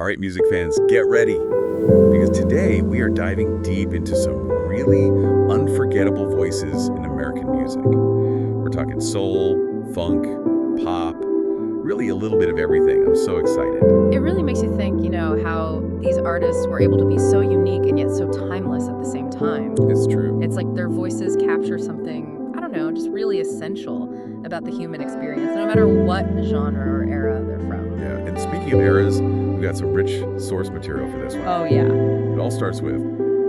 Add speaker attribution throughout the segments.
Speaker 1: All right, music fans, get ready, because today we are diving deep into some really unforgettable voices in American music. We're talking soul, funk, pop, really a little bit of everything. I'm so excited.
Speaker 2: It really makes you think, how these artists were able to be so unique and yet so timeless at the same time.
Speaker 1: It's true.
Speaker 2: It's like their voices capture something, just really essential about the human experience, no matter what genre or era they're from.
Speaker 1: Yeah, and speaking of eras, we've got some rich source material for this one.
Speaker 2: Oh, yeah.
Speaker 1: It all starts with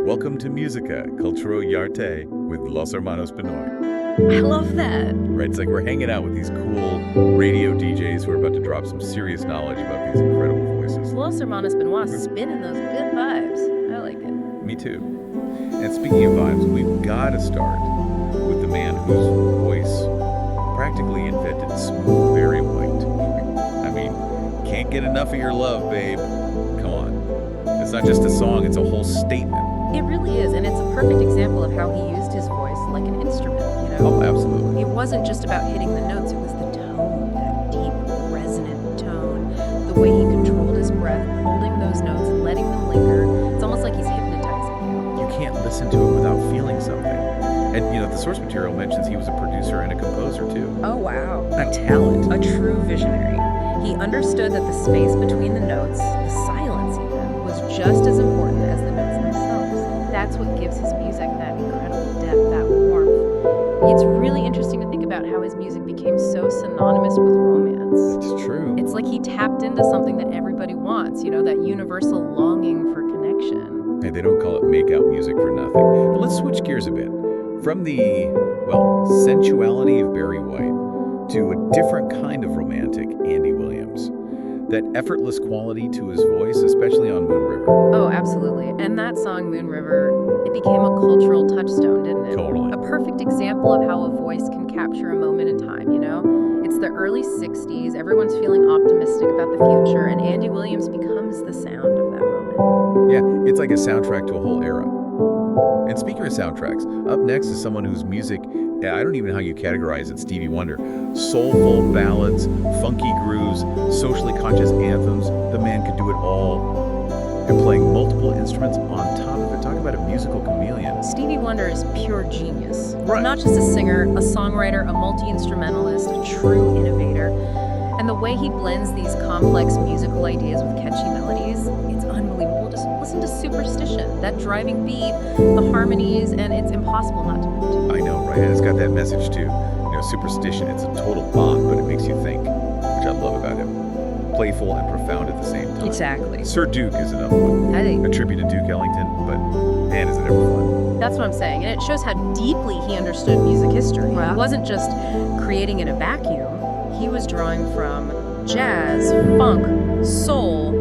Speaker 1: Welcome to MÚSICA, CULTURA Y ARTE with Los Hermanos Benoit.
Speaker 2: I love that.
Speaker 1: Right, it's like we're hanging out with these cool radio DJs who are about to drop some serious knowledge about these incredible voices.
Speaker 2: Los Hermanos Benoit spinning those good vibes. I like it.
Speaker 1: Me too. And speaking of vibes, we've got to start with the man whose voice practically invented smooth Barry White. I mean, can't get enough of your love, babe. Come on. It's not just a song, it's a whole statement.
Speaker 2: It really is, and it's a perfect example of how he used his voice like an instrument,
Speaker 1: Oh, absolutely.
Speaker 2: It wasn't just about hitting the notes, it was the tone, that deep, resonant tone, the way he controlled his breath, holding those notes, letting them linger. It's almost like he's hypnotizing you.
Speaker 1: You can't listen to it without feeling something. And, the source material mentions he was a producer and a composer, too.
Speaker 2: Oh, wow. A talent. A true visionary. He understood that the space between the notes, the silence even, was just as important as the notes themselves. That's what gives his music that incredible depth, that warmth. It's really interesting to think about how his music became so synonymous with romance.
Speaker 1: It's true.
Speaker 2: It's like he tapped into something that everybody wants, that universal longing for connection.
Speaker 1: Hey, they don't call it make-out music for nothing. But let's switch gears a bit. From the, sensuality of Barry White to a different kind of romantic, Andy Williams. That effortless quality to his voice, especially on Moon River.
Speaker 2: Oh, absolutely. And that song, Moon River, it became a cultural touchstone, didn't it?
Speaker 1: Totally.
Speaker 2: A perfect example of how a voice can capture a moment in time, It's the early 60s, everyone's feeling optimistic about the future, and Andy Williams becomes the sound of that moment.
Speaker 1: Yeah, it's like a soundtrack to a whole era. And speaking of soundtracks, up next is someone whose music, I don't even know how you categorize it, Stevie Wonder. Soulful ballads, funky grooves, socially conscious anthems. The man could do it all. And playing multiple instruments on top of it. Talk about a musical chameleon.
Speaker 2: Stevie Wonder is pure genius.
Speaker 1: Right.
Speaker 2: Not just a singer, a songwriter, a multi-instrumentalist, a true innovator. And the way he blends these complex musical ideas with catchy melodies, it's unbelievable. Just listen to Superstition, that driving beat, the harmonies, and it's impossible not to move to.
Speaker 1: I know, right? And it's got that message too. Superstition, it's a total bop, but it makes you think, which I love about him. Playful and profound at the same time.
Speaker 2: Exactly.
Speaker 1: Sir Duke is another one.
Speaker 2: I think
Speaker 1: A tribute to Duke Ellington, but man, is it ever fun.
Speaker 2: that's what I'm saying. And it shows how deeply he understood music history.
Speaker 3: Wow.
Speaker 2: He wasn't just creating in a vacuum. He was drawing from jazz, funk, soul,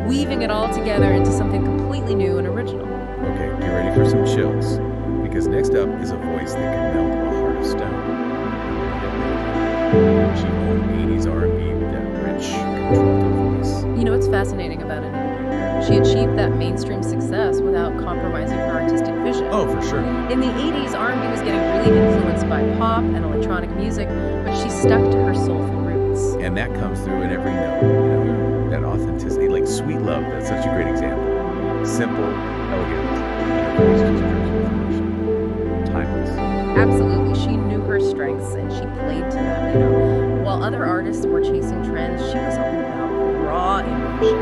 Speaker 2: weaving it all together into something completely new and original.
Speaker 1: Okay, get ready for some chills, because next up is a voice that can melt a heart of stone. She owned 80s R&B with that rich, contralto voice.
Speaker 2: What's fascinating about it? She achieved that mainstream success without compromising her artistic vision.
Speaker 1: Oh, for sure.
Speaker 2: In the 80s, R&B was getting really influenced by pop and electronic music, but she stuck to her soulful roots.
Speaker 1: And that comes through in every note, that authenticity, like Sweet Love, that's such a great example. Simple, elegant, and her voice just drips with emotion. Timeless.
Speaker 2: Absolutely, she knew her strengths and she played to them, While other artists were chasing trends, she was all about raw emotion,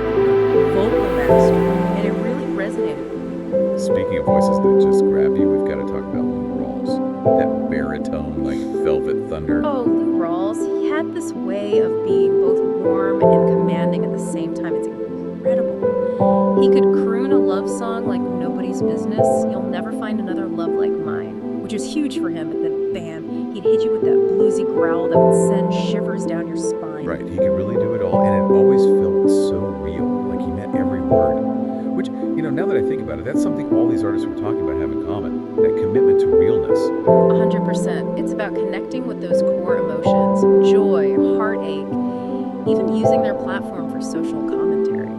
Speaker 2: vocal mastery, and it really resonated.
Speaker 1: Speaking of voices that just grab you, we've got to talk about Lou Rawls. That baritone, like velvet thunder.
Speaker 2: Oh, Lou Rawls, he had this way of being both warm and commanding at the same time. It's incredible. He could croon a love song like nobody's business. You'll never find another love like mine, which was huge for him, but then bam, he'd hit you with that bluesy growl that would send shivers down your spine.
Speaker 1: Right, he could really do it all, and it always felt so real, like he meant every word. Which, now that I think about it, that's something all these artists we're talking about have in common, that commitment to realness.
Speaker 2: 100%. It's about connecting with those core emotions, joy, heartache, even using their platform for social commentary.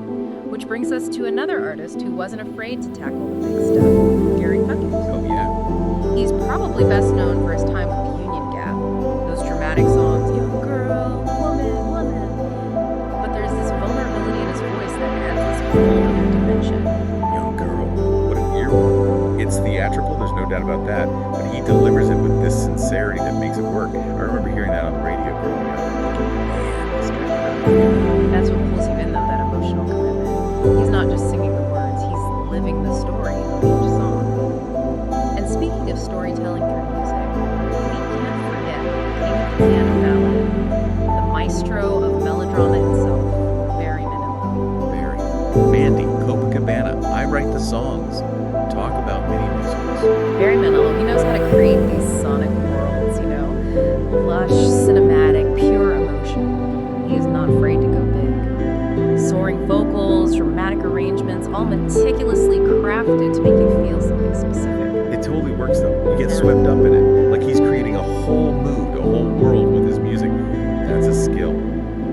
Speaker 2: Which brings us to another artist who wasn't afraid to tackle the big stuff, Gary Puckett.
Speaker 1: Oh, yeah.
Speaker 2: He's probably best known for his time with the Union Gap, those dramatic songs, young girl, woman, woman. But there's this vulnerability in his voice that adds this
Speaker 1: theatrical, there's no doubt about that, but he delivers it with this sincerity that makes it work. I remember hearing that on the radio growing up.
Speaker 2: That's what pulls you in, though, that emotional commitment. He's not just singing the words, he's living the story of each song. And speaking of storytelling through music, we can't forget King of the Piano Ballad, the maestro of melodrama himself, Barry Manilow.
Speaker 1: Barry. Mandy, Copacabana, I write the songs. Talk about mini musicals.
Speaker 2: Barry Manilow, he knows how to create these sonic worlds, lush, cinematic, pure emotion. He is not afraid to go big. Soaring vocals, dramatic arrangements, all meticulously crafted to make you feel something specific.
Speaker 1: It totally works though. You get swept up in it. Like he's creating a whole mood, a whole world with his music. That's a skill.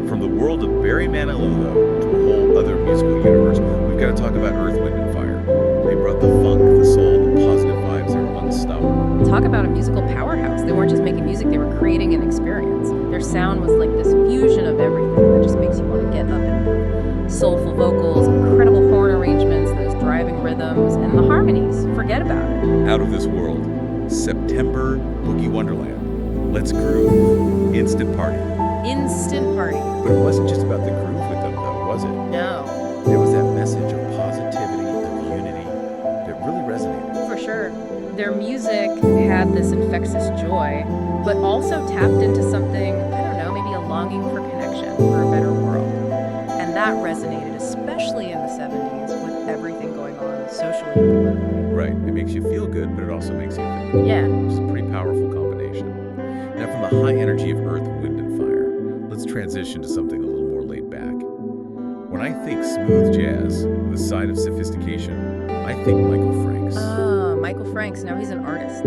Speaker 1: From the world of Barry Manilow, though, to a whole other musical universe, we've got to talk about Earth, Wind & Fire. They brought the funk, the soul, the positive vibes. They're unstoppable.
Speaker 2: Talk about a musical powerhouse. They weren't just making music, they were creating an experience. Their sound was like this fusion of everything that just makes you want to get up and move. Soulful vocals, incredible horn arrangements, those driving rhythms, and the harmonies. Forget about it.
Speaker 1: Out of this world. September Boogie Wonderland. Let's groove. Instant party.
Speaker 2: Instant party.
Speaker 1: But it wasn't just about the groove with them, though, was it?
Speaker 2: No.
Speaker 1: There was that message of positivity, of unity, that really resonated.
Speaker 2: For sure. Their music had this infectious joy, but also tapped into something, I don't know, maybe a longing for connection, for a better world. And that resonated, especially in the 70s, with everything going on socially and politically.
Speaker 1: Right. It makes you feel good, but it also makes you think.
Speaker 2: Yeah.
Speaker 1: Which is a pretty powerful combination. Now, from the high energy of Earth, Wind, and Fire, let's transition to something a little more laid back. When I think smooth jazz, with a side of sophistication, I think Michael Franks.
Speaker 2: Michael Franks, now he's an artist.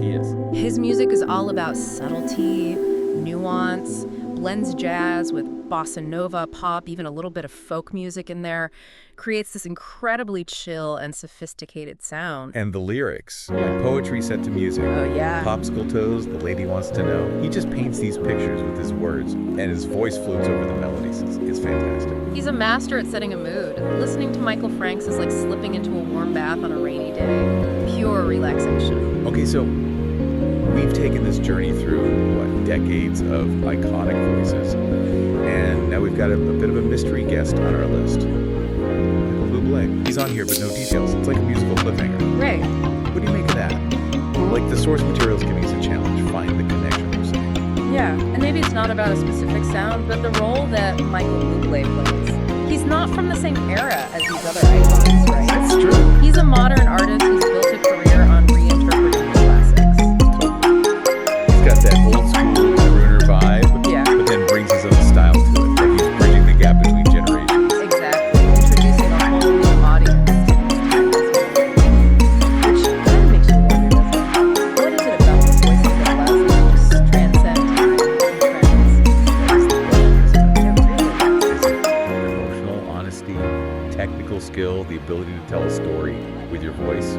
Speaker 1: He is.
Speaker 2: His music is all about subtlety, nuance, blends jazz with bossa nova, pop, even a little bit of folk music in there, creates this incredibly chill and sophisticated sound.
Speaker 1: And the lyrics, like poetry set to music.
Speaker 2: Oh, yeah.
Speaker 1: Popsicle toes, the lady wants to know. He just paints these pictures with his words, and his voice floats over the melodies. It's fantastic.
Speaker 2: He's a master at setting a mood. Listening to Michael Franks is like slipping into a warm bath on a rainy day. Pure relaxation.
Speaker 1: Okay, so we've taken this journey through, decades of iconic voices, and now we've got a bit of a mystery guest on our list. Bublé. He's on here, but no details. It's like a musical cliffhanger.
Speaker 2: Right.
Speaker 1: What do you make of that? Like the source material's giving us a challenge. Find the connection we're saying.
Speaker 2: Yeah, and maybe it's not about a specific sound, but the role that Michael Bublé plays. He's not from the same era as these other icons, right?
Speaker 1: That's true.
Speaker 2: He's a modern artist who's built a career on reinterpreting classics.
Speaker 1: He's got that old school crooner vibe,
Speaker 2: Yeah.
Speaker 1: but then brings his own style to it. Like he's bridging the gap between generations.
Speaker 2: Exactly. Introducing a whole new audience to these timeless melodies. Which kind of makes you wonder, doesn't it? What is it about this voice that allows them to just transcend time and trends?
Speaker 1: Emotional honesty, technical skill, the ability to tell a story with your voice?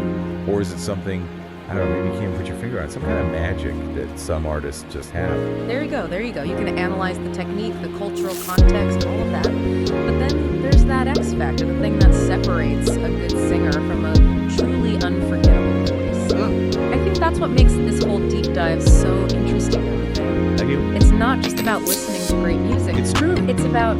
Speaker 1: Or is it something, I don't know, maybe you can't put your finger on it, some kind of magic that some artists just have?
Speaker 2: There you go, there you go. You can analyze the technique, the cultural context, all of that. But then there's that X factor, the thing that separates a good singer from a truly unforgettable voice. I think that's what makes this whole deep dive so interesting, don't you think?
Speaker 1: Thank you.
Speaker 2: It's not just about listening to great music.
Speaker 1: It's true.
Speaker 2: It's about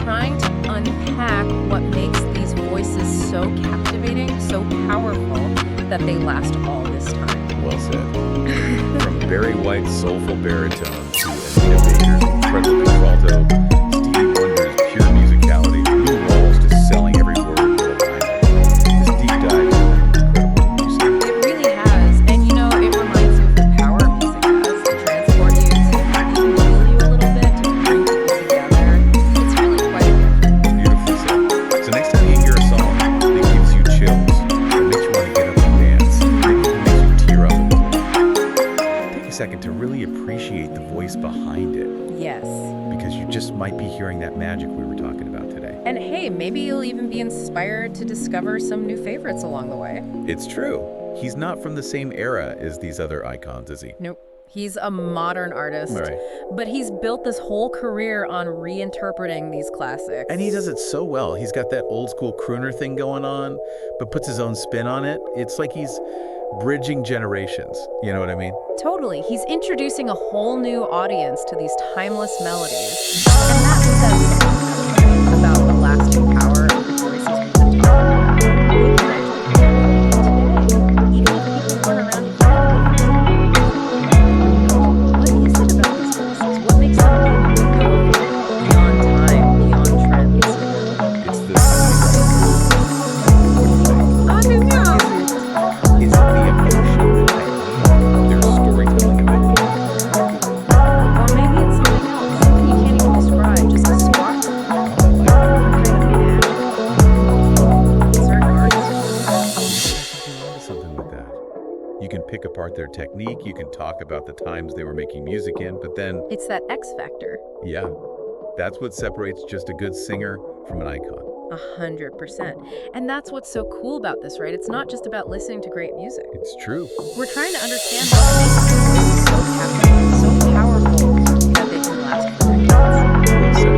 Speaker 2: trying to unpack what makes these voices so captivating, so powerful, that they last all this time.
Speaker 1: Well said. From Barry White's soulful baritone to Anita Baker's incredible contralto, Stevie Wonder's pure musicality, Lou Rawls just selling every word of the line. This deep dive is incredible. You see?
Speaker 2: It really has, and it reminds you of the power music has to transport you, to even heal you a little bit, to bring people together. It's really quite a gift.
Speaker 1: Beautifully said. So next time you hear a song that gives you chills, that makes you want to get up and dance, maybe even makes you tear up a little, take a second to really appreciate the voice behind it,
Speaker 2: Yes.
Speaker 1: because you just might be hearing that magic we were talking about today.
Speaker 2: And hey, maybe you'll even be inspired to discover some new favorites along the way.
Speaker 1: It's true. He's not from the same era as these other icons, is he?
Speaker 2: Nope. He's a modern artist,
Speaker 1: Right.
Speaker 2: but he's built this whole career on reinterpreting these classics.
Speaker 1: And he does it so well. He's got that old school crooner thing going on, but puts his own spin on it. It's like he's bridging generations. You know what I mean?
Speaker 2: Totally. He's introducing a whole new audience to these timeless melodies. And that says something about the lasting power of the voices we've been talking about. They can actually today, even if people weren't around to hear them. What is it about these voices? What makes them go beyond time, beyond trends?
Speaker 1: It's the
Speaker 2: I don't know.
Speaker 1: Is it the emotion, the technique, their storytelling ability?
Speaker 2: Or maybe it's something else, something you can't even describe, just a spark. Certain artists.
Speaker 1: Something like that. You can pick apart their technique, you can talk about the times they were making music in, but then,
Speaker 2: It's that X factor.
Speaker 1: yeah, that's what separates just a good singer from an icon.
Speaker 2: 100%. And that's what's so cool about this, right? It's not just about listening to great music.
Speaker 1: It's true.
Speaker 2: We're trying to understand what makes these voices so captivating, so powerful, that they can last for decades.
Speaker 1: Well said.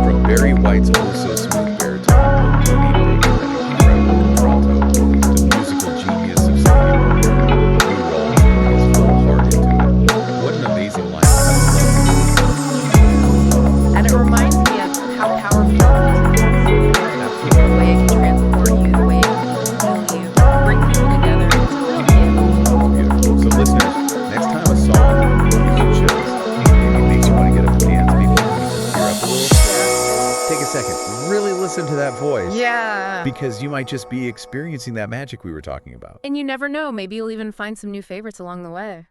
Speaker 1: From Barry White's oh-so-smooth baritone to Anita Baker's incredible contralto to the musical genius of Stevie Wonder, Lou Rawls put his full heart into it. What an amazing lineup.
Speaker 2: And it reminds me of how powerful music is. The way it can transport you, the way it can heal you, bring people together. It's a real gift.
Speaker 1: Beautiful. So listeners, next time a song gives you chills, maybe makes you want to get up and dance, maybe makes you tear up a little, take a second, really listen to that voice.
Speaker 2: Yeah.
Speaker 1: Because you might just be experiencing that magic we were talking about.
Speaker 2: And you never know, maybe you'll even find some new favorites along the way.